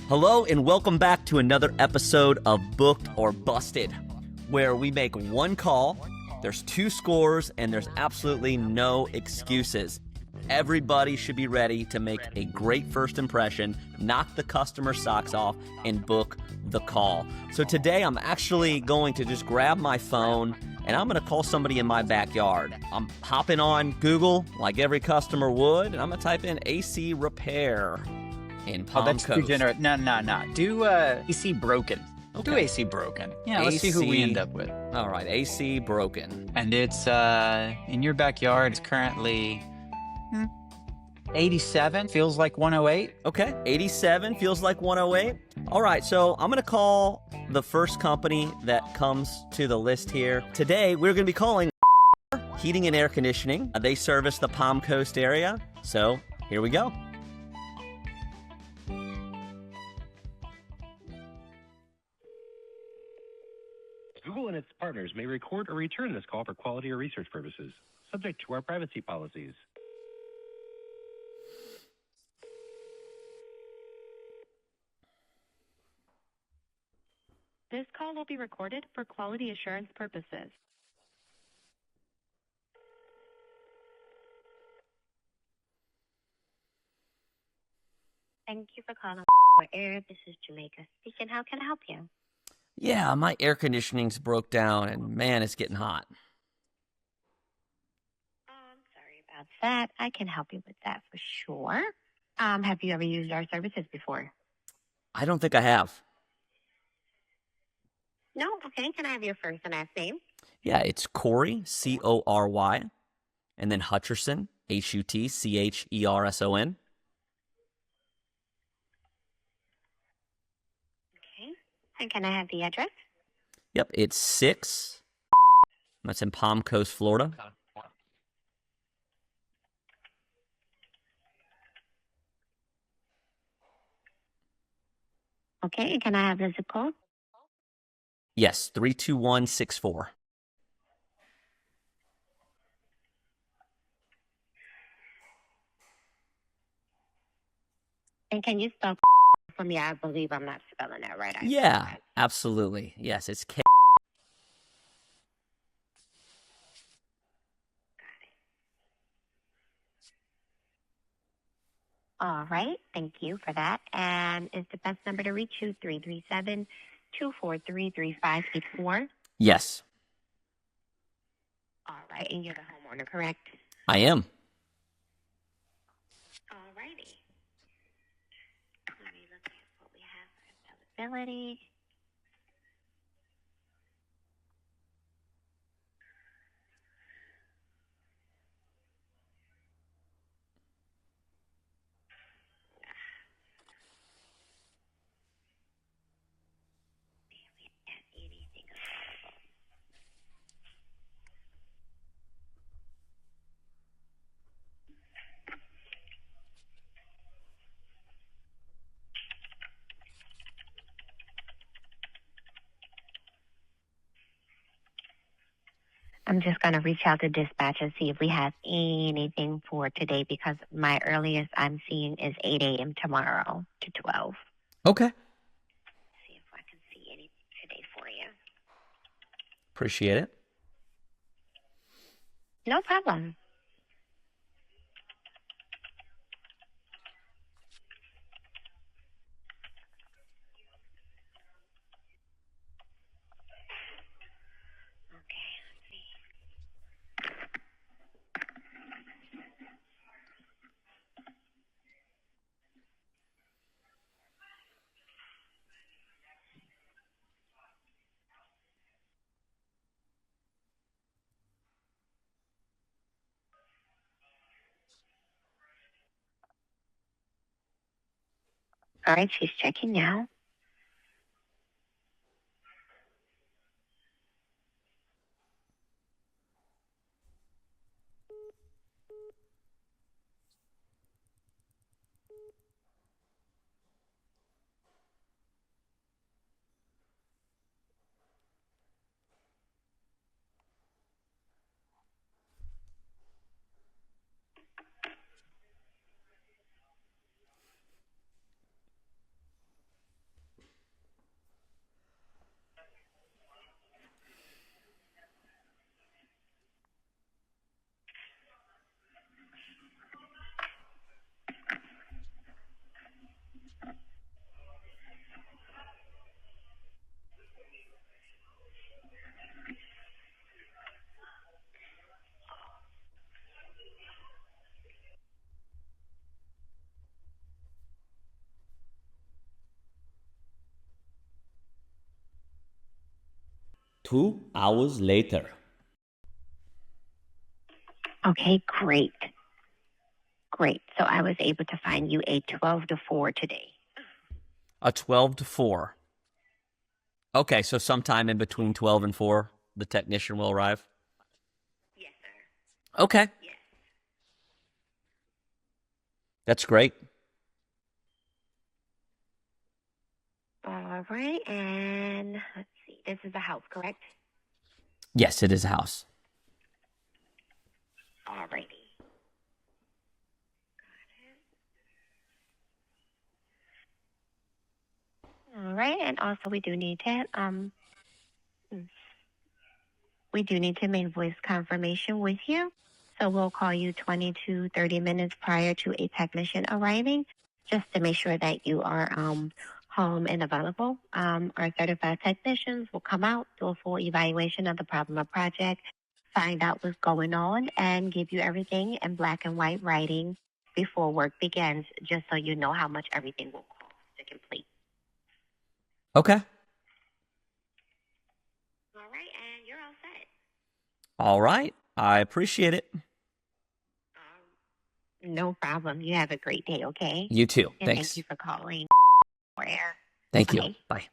Hello and welcome back to another episode of Booked or Busted, where we make one call, there's two scores, and there's absolutely no excuses. Everybody should be ready to make a great first impression, knock the customer socks off, and book the call. So today I'm actually going to just grab my phone and I'm going to call somebody in my backyard. I'm hopping on Google like every customer would, and I'm going to type in AC repair in Palm That's Coast. degenerate. No. Do AC broken. Okay. Do AC broken. Yeah, let's see who we end up with. All right, AC broken. And it's in your backyard. It's currently 87. Feels like 108. Okay, 87 feels like 108. All right, so I'm going to call the first company that comes to the list here. Today, we're going to be calling Heating and Air Conditioning. They service the Palm Coast area, so here we go. Google and its partners may record or return this call for quality or research purposes, subject to our privacy policies. This call will be recorded for quality assurance purposes. Thank you for calling Air. This is Jamaica speaking. How can I help you? Yeah, my air conditioning's broke down, and man, it's getting hot. Oh, I'm sorry about that. I can help you with that for sure. Have you ever used our services before? I don't think I have. No? Okay. Can I have your first and last name? Yeah, it's Corey, C-O-R-Y, and then Hutcherson, H-U-T-C-H-E-R-S-O-N. Okay. And can I have the address? Yep, it's 6. That's in Palm Coast, Florida. Okay. And can I have the zip code? Yes, 32164. And can you spell for me? I believe I'm not spelling that right. Yeah, absolutely. Yes, it's K. All right. Thank you for that. And is the best number to reach you 337-243-3584? Yes, All right. And you're the homeowner, correct? I am. All righty. Let me look at what we have for availability. Anything. I'm just going to reach out to dispatch and see if we have anything for today because my earliest I'm seeing is 8 a.m. tomorrow to 12. Okay. See if I can see anything today for you. Appreciate it. No problem. Okay, let's see. All right, she's checking now. 2 hours later. Okay, great. Great. So I was able to find you a 12 to 4 today. A 12 to 4. Okay, so sometime in between 12 and 4, the technician will arrive? Yes, sir. Okay. Yes. That's great. All right, and let's see. This is the house, correct? Yes, it is a house. All righty. All right, and also we do need to make voice confirmation with you. So we'll call you 20 to 30 minutes prior to a technician arriving, just to make sure that you are home and available. Our certified technicians will come out, do a full evaluation of the problem or project, find out what's going on, and give you everything in black and white writing before work begins, just so you know how much everything will cost to complete. Okay. All right, and you're all set. All right. I appreciate it. No problem. You have a great day, okay? You too. And Thanks. thank you for calling. Thank you. Bye.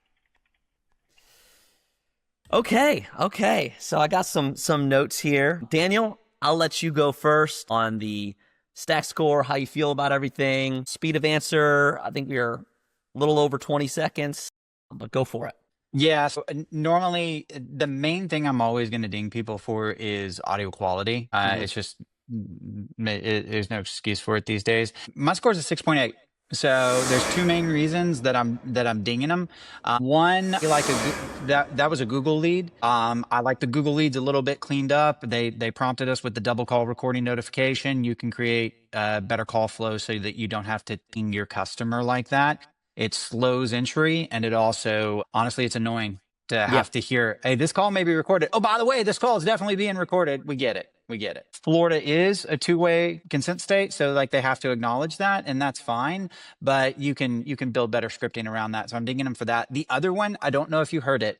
Okay. So I got some notes here. Daniel, I'll let you go first on the stack score, how you feel about everything. Speed of answer, I think we're a little over 20 seconds, but go for it. Yeah, so normally the main thing I'm always going to ding people for is audio quality. It's just there's no excuse for it these days. My score is a 6.8. So there's two main reasons that I'm dinging them. One, I like that was a Google lead. I like the Google leads a little bit cleaned up. They prompted us with the double call recording notification. You can create better call flow so that you don't have to ding your customer like that. It slows entry, and it also, honestly, it's annoying to have to hear, hey, this call may be recorded. Oh, by the way, this call is definitely being recorded. We get it. Florida is a two-way consent state, so like they have to acknowledge that, and that's fine. But you can build better scripting around that. So I'm digging them for that. The other one, I don't know if you heard it.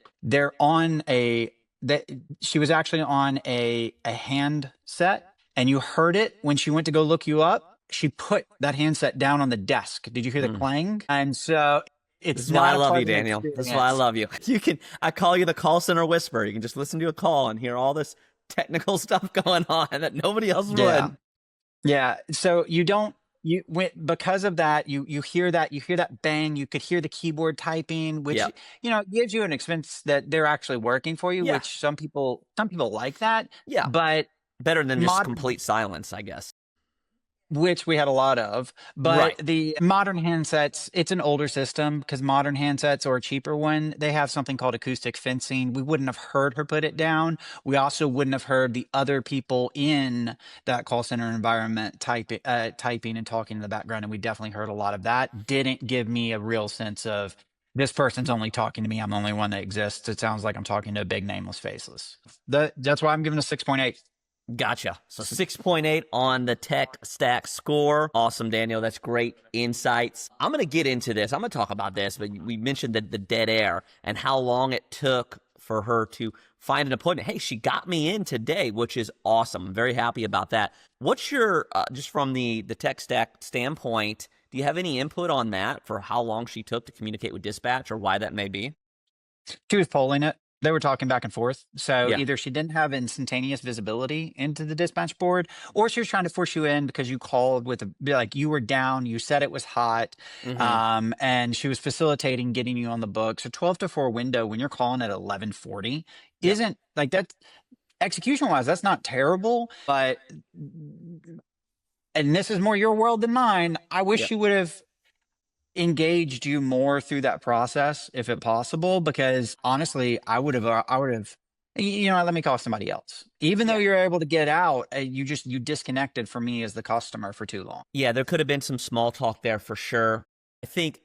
She was actually on a handset, and you heard it when she went to go look you up. She put that handset down on the desk. Did you hear the clang? And so This is why I love you, Daniel. This is why I love you. I call you the call center whisperer. You can just listen to a call and hear all this technical stuff going on that nobody else would. Yeah. So because of that, you hear that bang. You could hear the keyboard typing, which gives you an expense that they're actually working for you. Which some people like that. Yeah, but better than just complete silence, I guess. Which we had a lot of, but the modern handsets, it's an older system because modern handsets or a cheaper one, they have something called acoustic fencing. We wouldn't have heard her put it down. We also wouldn't have heard the other people in that call center environment typing and talking in the background. And we definitely heard a lot of that. Didn't give me a real sense of this person's only talking to me. I'm the only one that exists. It sounds like I'm talking to a big nameless faceless. That's why I'm giving a 6.8. Gotcha. So 6.8 on the tech stack score. Awesome, Daniel. That's great insights. I'm going to get into this. I'm going to talk about this, but we mentioned the dead air and how long it took for her to find an appointment. Hey, she got me in today, which is awesome. I'm very happy about that. What's your, just from the tech stack standpoint, do you have any input on that for how long she took to communicate with dispatch or why that may be? She was polling it. They were talking back and forth. So either she didn't have instantaneous visibility into the dispatch board, or she was trying to force you in because you called you were down, you said it was hot, and she was facilitating getting you on the book. So 12 to 4 window when you're calling at 11:40 isn't like that. Execution wise, that's not terrible, but and this is more your world than mine. I wish she would have engaged you more through that process if it possible, because honestly I would have let me call somebody else. Even though you're able to get out, you disconnected from me as the customer for too long. There could have been some small talk there for sure. I think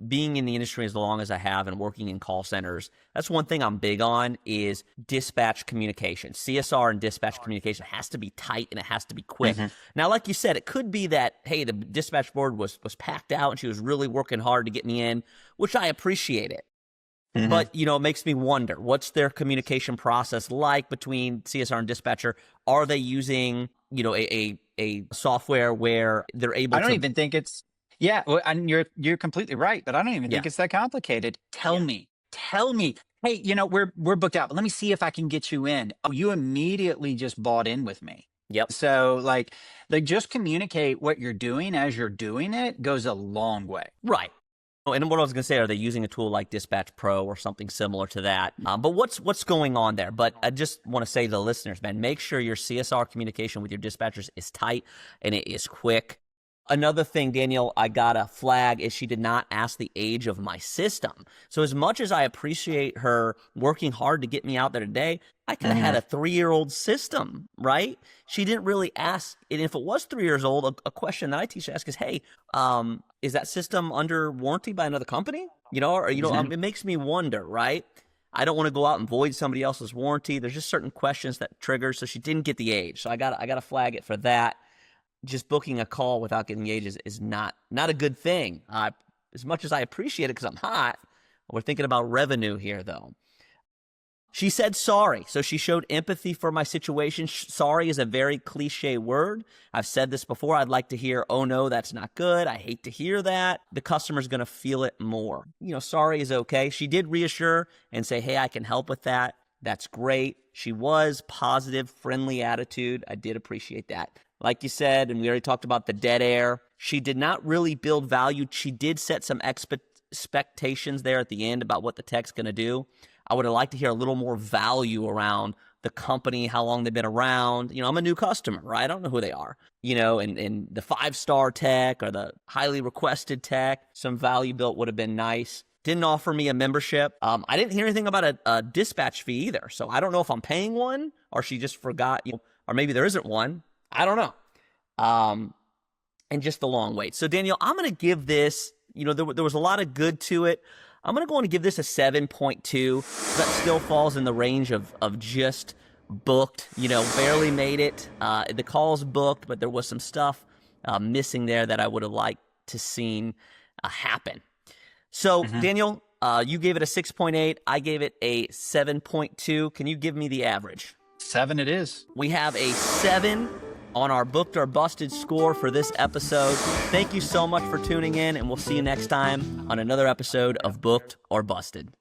being in the industry as long as I have and working in call centers, that's one thing I'm big on is dispatch communication. CSR and dispatch communication has to be tight and it has to be quick. Now, like you said, it could be that, hey, the dispatch board was packed out and she was really working hard to get me in, which I appreciate it. But, you know, it makes me wonder, what's their communication process like between CSR and dispatcher? Are they using, you know, a software where they're able I don't to... even think it's, yeah, well, and you're completely right, but I don't even think it's that complicated. Tell me, hey, you know, we're booked out, but let me see if I can get you in. Oh, you immediately just bought in with me. Yep. So like just communicate what you're doing as you're doing it goes a long way. Right. Oh, and what I was going to say, are they using a tool like Dispatch Pro or something similar to that? But what's going on there? But I just want to say to the listeners, man, make sure your CSR communication with your dispatchers is tight and it is quick. Another thing, Daniel, I got a flag is she did not ask the age of my system. So as much as I appreciate her working hard to get me out there today, I could have had a 3-year-old system, right? She didn't really ask. And if it was 3 years old, a question that I teach to ask is, hey, is that system under warranty by another company? You know, or, it makes me wonder, right? I don't want to go out and void somebody else's warranty. There's just certain questions that trigger. So she didn't get the age. So I got to flag it for that. Just booking a call without getting the age is not a good thing. As much as I appreciate it because I'm hot, we're thinking about revenue here, though. She said sorry, so she showed empathy for my situation. Sorry is a very cliche word. I've said this before. I'd like to hear, oh no, that's not good. I hate to hear that. The customer's going to feel it more. You know, sorry is okay. She did reassure and say, hey, I can help with that. That's great. She was positive, friendly attitude. I did appreciate that. Like you said, and we already talked about the dead air, she did not really build value. She did set some expectations there at the end about what the tech's going to do. I would have liked to hear a little more value around the company, how long they've been around. You know, I'm a new customer, right? I don't know who they are. You know, and the 5-star tech or the highly requested tech, some value built would have been nice. Didn't offer me a membership. I didn't hear anything about a dispatch fee either. So I don't know if I'm paying one or she just forgot, or maybe there isn't one. I don't know. And just the long wait. So Daniel, I'm going to give this, there was a lot of good to it. I'm going to go on and give this a 7.2. That still falls in the range of just booked, barely made it. The call's booked, but there was some stuff missing there that I would have liked to seen happen. So Daniel, you gave it a 6.8. I gave it a 7.2. Can you give me the average? 7 it is. We have a 7 on our Booked or Busted score for this episode. Thank you so much for tuning in, and we'll see you next time on another episode of Booked or Busted.